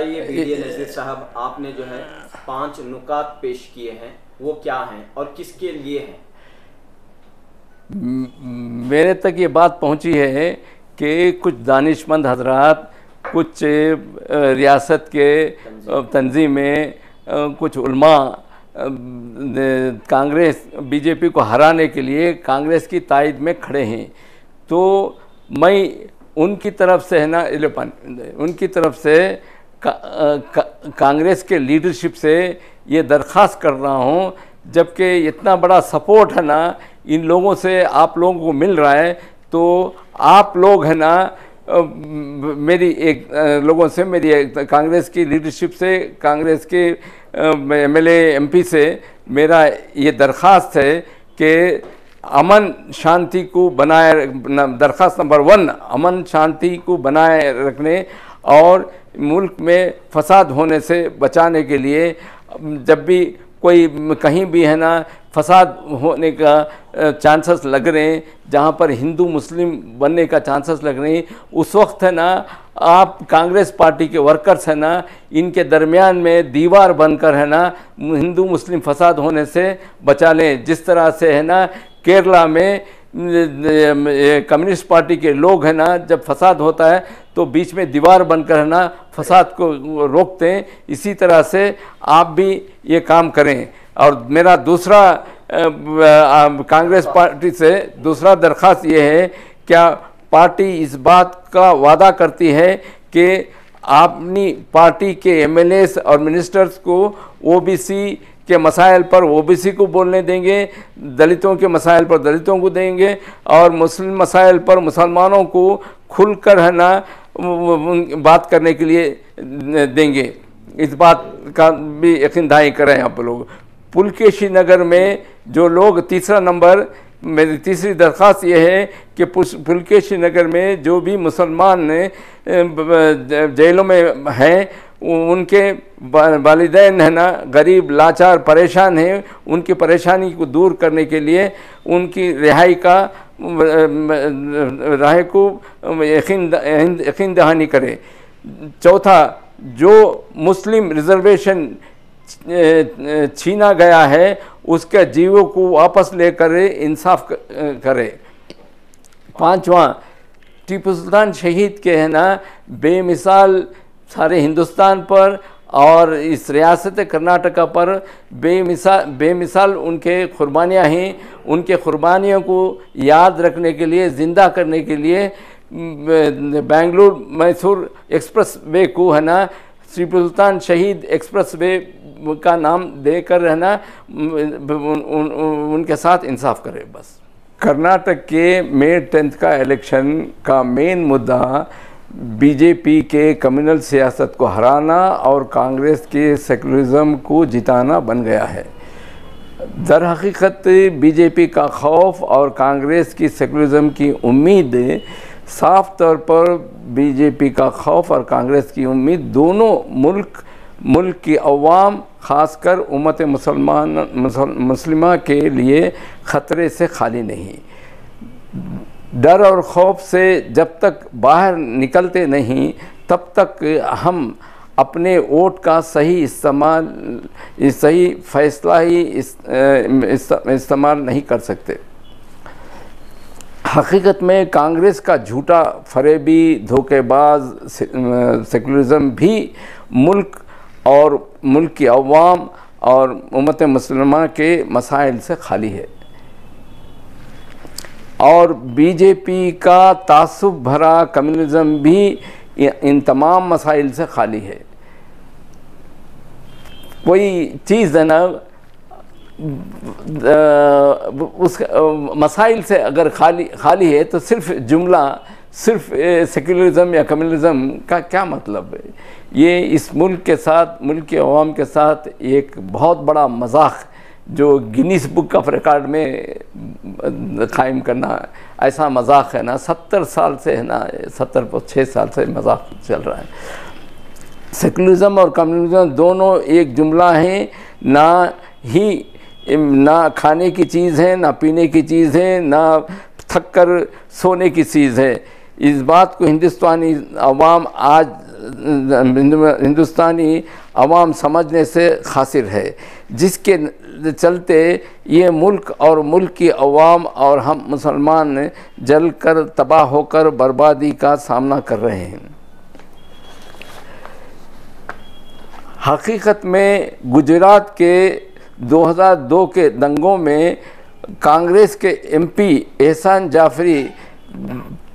बताइए बीडीए नज़ीर साहब, आपने जो है 5 नुकात पेश किए हैं, वो क्या हैं और किसके लिए हैं? मेरे तक ये बात पहुंची है कि कुछ दानिशमंद हजरात, कुछ रियासत के तंजीमें, कुछ उल्मा कांग्रेस बीजेपी को हराने के लिए कांग्रेस की तायद में खड़े हैं। तो मैं उनकी तरफ से है ना, उनकी तरफ से कांग्रेस के लीडरशिप से ये दरख्वास्त कर रहा हूँ, जबकि इतना बड़ा सपोर्ट है ना इन लोगों से आप लोगों को मिल रहा है, तो आप लोग है ना मेरी एक लोगों से, मेरी कांग्रेस की लीडरशिप से, कांग्रेस के एमएलए एमपी से मेरा ये दरख्वास्त है कि अमन शांति को बनाए, दरख्वास्त नंबर 1, अमन शांति को बनाए रखने और मुल्क में फसाद होने से बचाने के लिए, जब भी कोई कहीं भी है ना फसाद होने का चांसेस लग रहे हैं, जहाँ पर हिंदू मुस्लिम बनने का चांसेस लग रहे हैं, उस वक्त है ना आप कांग्रेस पार्टी के वर्कर्स है ना इनके दरमियान में दीवार बनकर है ना हिंदू मुस्लिम फसाद होने से बचा लें। जिस तरह से है ना केरला में कम्युनिस्ट पार्टी के लोग हैं ना जब फसाद होता है तो बीच में दीवार बनकर है ना फसाद को रोकते हैं, इसी तरह से आप भी ये काम करें। और मेरा दूसरा कांग्रेस पार्टी से दूसरा दरख्वास्त ये है, क्या पार्टी इस बात का वादा करती है कि अपनी पार्टी के एमएलएस और मिनिस्टर्स को ओबीसी के मसाइल पर ओबीसी को बोलने देंगे, दलितों के मसाइल पर दलितों को देंगे और मुस्लिम मसाइल पर मुसलमानों को खुलकर है ना बात करने के लिए देंगे। इस बात का भी यकीन दहाई करें आप लोग। पुलकेशी नगर में जो लोग, तीसरा नंबर मेरी तीसरी दरख्वास्त ये है कि पुलकेशी नगर में जो भी मुसलमान जेलों में हैं, उनके वालिदैन है ना गरीब लाचार परेशान हैं, उनकी परेशानी को दूर करने के लिए उनकी रिहाई को यकीन दहानी करे। चौथा, जो मुस्लिम रिजर्वेशन छीना गया है उसके जीवों को वापस लेकर इंसाफ करे। पांचवा, टीपू सुल्तान शहीद के है ना बेमिसाल सारे हिंदुस्तान पर और इस रियासत कर्नाटका पर बेमिसाल उनके कुर्बानियाँ हैं। उनके कुर्बानियों को याद रखने के लिए, ज़िंदा करने के लिए बेंगलुरु मैसूर एक्सप्रेस वे को है ना टीपू सुल्तान शहीद एक्सप्रेस वे का नाम देकर रहना उनके साथ इंसाफ करे। बस कर्नाटक के May 10 का इलेक्शन का मेन मुद्दा बीजेपी के कम्युनल सियासत को हराना और कांग्रेस के सेकुलरिज्म को जिताना बन गया है। दर हकीकत बीजेपी का खौफ और कांग्रेस की सेकुलरिज्म की उम्मीद, साफ तौर पर बीजेपी का खौफ और कांग्रेस की उम्मीद दोनों मुल्क की अवाम, ख़ासकर उम्मत मुस्लिमा के लिए ख़तरे से खाली नहीं। डर और खौफ से जब तक बाहर निकलते नहीं तब तक हम अपने वोट का सही इस्तेमाल, सही फैसला ही इस्तेमाल नहीं कर सकते। हकीकत में कांग्रेस का झूठा फरेबी धोखेबाज सेकुलरिज्म भी मुल्क और मुल्क की अवाम और उम्मत मुस्लिमा के मसाइल से खाली है और बीजेपी का तासुब भरा कम्युनिज़म भी इन तमाम मसाइल से खाली है। कोई चीज़ है ना उस मसाइल से अगर खाली है तो सिर्फ जुमला, सिर्फ सेकुलरिज्म या कम्युनलिज्म का क्या मतलब है? ये इस मुल्क के साथ, मुल्क के अवाम के साथ एक बहुत बड़ा मजाक जो गिनीज बुक ऑफ रिकॉर्ड में कायम करना, ऐसा मजाक है ना 70 साल से है ना 6 साल से मजाक चल रहा है। सेकुलरिज्म और कम्युनलिज्म दोनों एक जुमला हैं, ना खाने की चीज़ है, ना पीने की चीज़ है, ना थक कर सोने की चीज़ है। इस बात को हिंदुस्तानी अवाम आज हिंदुस्तानी अवाम समझने से खासिर है, जिसके चलते ये मुल्क और मुल्क की अवाम और हम मुसलमान जल कर तबाह होकर बर्बादी का सामना कर रहे हैं। हकीकत में गुजरात के 2002 के दंगों में कांग्रेस के एमपी एहसान जाफरी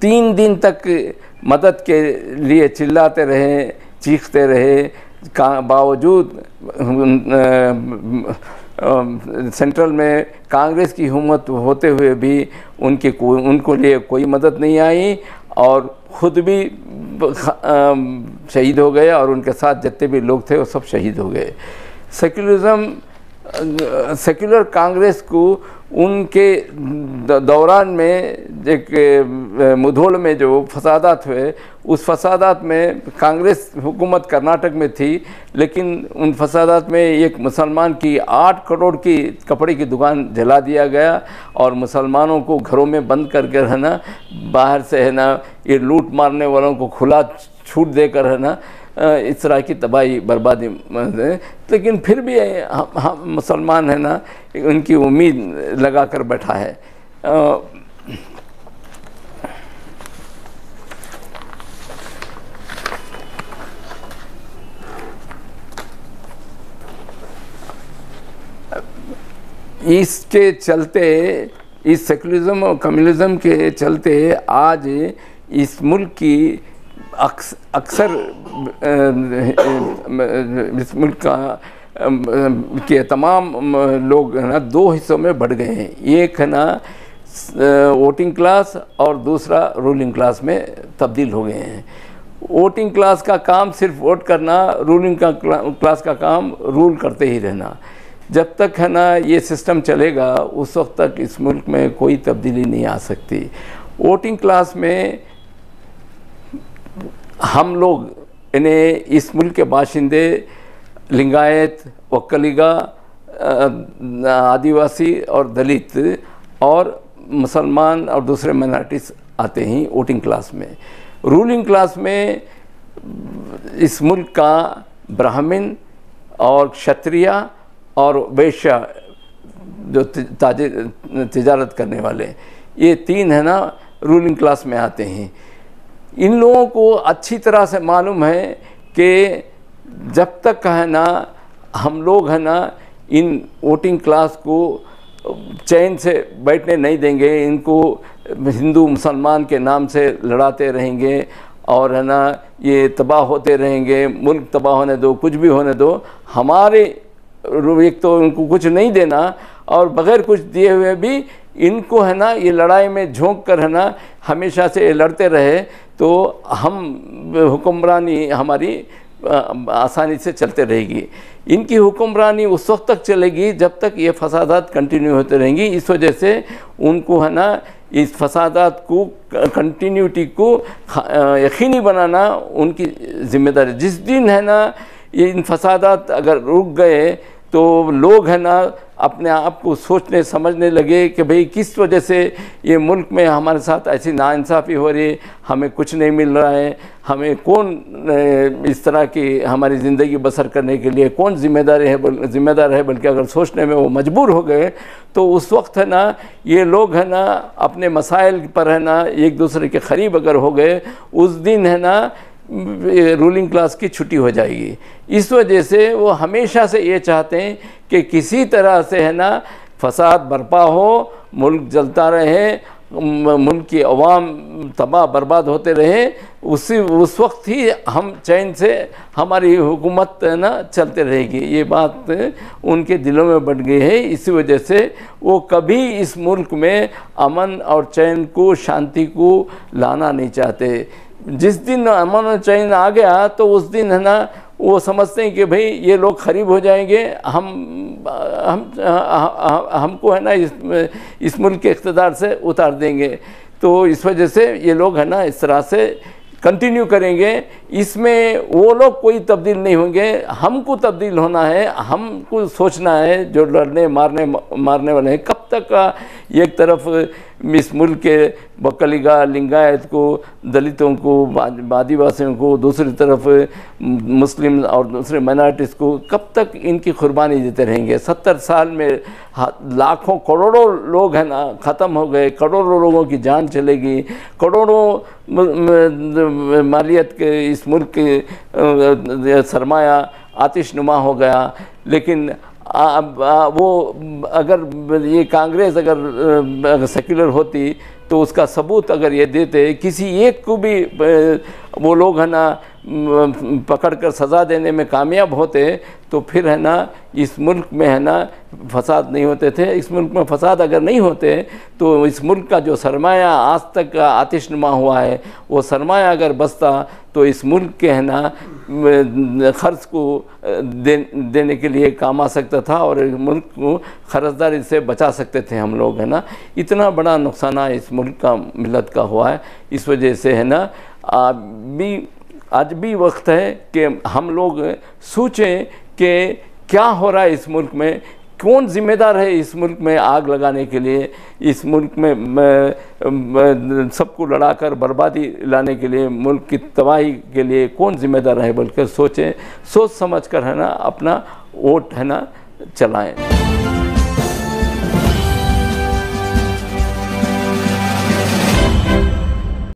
3 दिन तक मदद के लिए चिल्लाते रहे, चीखते रहे, बावजूद सेंट्रल में कांग्रेस की हुकूमत होते हुए भी उनको लिए कोई मदद नहीं आई और ख़ुद भी शहीद हो गए और उनके साथ जितने भी लोग थे वो सब शहीद हो गए। सेक्युलर कांग्रेस को उनके दौरान में एक मुधोल में जो फसादात हुए, उस फसादात में कांग्रेस हुकूमत कर्नाटक में थी, लेकिन उन फसादात में एक मुसलमान की 8 करोड़ की कपड़े की दुकान जला दिया गया और मुसलमानों को घरों में बंद करके है ना, बाहर से है ना ये लूट मारने वालों को खुला छूट देकर है ना इस तरह की तबाही बर्बादी। लेकिन फिर भी हम मुसलमान है ना उनकी उम्मीद लगा कर बैठा है। इसके चलते, इस सेकुलरिज्म और कम्युनिज्म के चलते आज इस मुल्क की अक्सर इस मुल्क का के तमाम लोग है ना 2 हिस्सों में बढ़ गए हैं। एक है ना वोटिंग क्लास और दूसरा रूलिंग क्लास में तब्दील हो गए हैं। वोटिंग क्लास का काम सिर्फ वोट करना, रूलिंग का क्लास का काम रूल करते ही रहना। जब तक है ना ये सिस्टम चलेगा उस वक्त तक इस मुल्क में कोई तब्दीली नहीं आ सकती। वोटिंग क्लास में हम लोग इन्हें इस मुल्क के बाशिंदे लिंगायत, वक्कलिगा, आदिवासी और दलित और मुसलमान और दूसरे माइनॉरिटीज़ आते हैं वोटिंग क्लास में। रूलिंग क्लास में इस मुल्क का ब्राह्मण और क्षत्रिय और वैश्य जो तिजारत करने वाले, ये 3 है ना रूलिंग क्लास में आते हैं। इन लोगों को अच्छी तरह से मालूम है कि जब तक है ना हम लोग है ना इन वोटिंग क्लास को चैन से बैठने नहीं देंगे, इनको हिंदू मुसलमान के नाम से लड़ाते रहेंगे और है ना ये तबाह होते रहेंगे, मुल्क तबाह होने दो, कुछ भी होने दो, हमारे एक तो उनको कुछ नहीं देना और बग़ैर कुछ दिए हुए भी इनको है ना ये लड़ाई में झोंक कर है ना हमेशा से लड़ते रहे, तो हम हुक्मरानी हमारी आसानी से चलते रहेगी। इनकी हुक्मरानी उस वक्त तक चलेगी जब तक ये फसादात कंटिन्यू होते रहेंगी। इस वजह से उनको है ना इस फसादात को कंटिन्यूटी को यकीनी बनाना उनकी ज़िम्मेदारी। जिस दिन है ना ये इन फसादात अगर रुक गए तो लोग है ना अपने आप को सोचने समझने लगे कि भाई किस वजह से ये मुल्क में हमारे साथ ऐसी नाइंसाफ़ी हो रही है, हमें कुछ नहीं मिल रहा है, हमें कौन इस तरह की हमारी ज़िंदगी बसर करने के लिए कौन ज़िम्मेदार है, बल्कि अगर सोचने में वो मजबूर हो गए तो उस वक्त है ना ये लोग है ना अपने मसाइल पर है ना एक दूसरे के करीब अगर हो गए, उस दिन है ना रूलिंग क्लास की छुट्टी हो जाएगी। इस वजह से वो हमेशा से ये चाहते हैं कि किसी तरह से है ना फसाद बर्पा हो, मुल्क जलता रहे, मुल्क की अवाम तबाह बर्बाद होते रहे, उस वक्त ही हम चैन से हमारी हुकूमत है ना चलते रहेगी। ये बात उनके दिलों में बढ़ गई है। इसी वजह से वो कभी इस मुल्क में अमन और चैन को, शांति को लाना नहीं चाहते। जिस दिन अमन और चैन आ गया तो उस दिन है ना वो समझते हैं कि भाई ये लोग खरीब हो जाएंगे, हमको है ना इस मुल्क के इक़्तिदार से उतार देंगे। तो इस वजह से ये लोग है ना इस तरह से कंटिन्यू करेंगे। इसमें वो लोग कोई तब्दील नहीं होंगे, हमको तब्दील होना है, हमको सोचना है जो लड़ने मारने वाले हैं। कब तक एक तरफ इस मुल्क के बकलिगा लिंगायत को, दलितों को, आदिवासियों को, दूसरी तरफ मुस्लिम और दूसरे माइनॉरिटीज़ को, कब तक इनकी कुर्बानी देते रहेंगे? 70 साल में लाखों करोड़ों लोग हैं ना ख़त्म हो गए, करोड़ों लोगों की जान चलेगी, करोड़ों मालियत के इस मुल्क के सरमाया आतिशनुमा हो गया। लेकिन वो अगर ये कांग्रेस अगर सेक्युलर होती तो उसका सबूत अगर ये देते, किसी एक को भी वो लोग है ना पकड़ कर सज़ा देने में कामयाब होते तो फिर है ना इस मुल्क में है ना फसाद नहीं होते थे। इस मुल्क में फसाद अगर नहीं होते तो इस मुल्क का जो सरमाया आज तक आतिशनुमा हुआ है वो सरमाया अगर बचता तो इस मुल्क के है ना खर्च को देने के लिए काम आ सकता था और मुल्क को खर्चदारी से बचा सकते थे हम लोग, है ना। इतना बड़ा नुकसान इस मुल्क का मिलत का हुआ है। इस वजह से है ना आज भी वक्त है कि हम लोग सोचें कि क्या हो रहा है इस मुल्क में, कौन ज़िम्मेदार है इस मुल्क में आग लगाने के लिए, इस मुल्क में सबको लड़ाकर बर्बादी लाने के लिए, मुल्क की तबाही के लिए कौन ज़िम्मेदार है, बल्कि सोचें, सोच समझ कर है ना अपना वोट है ना चलाएं।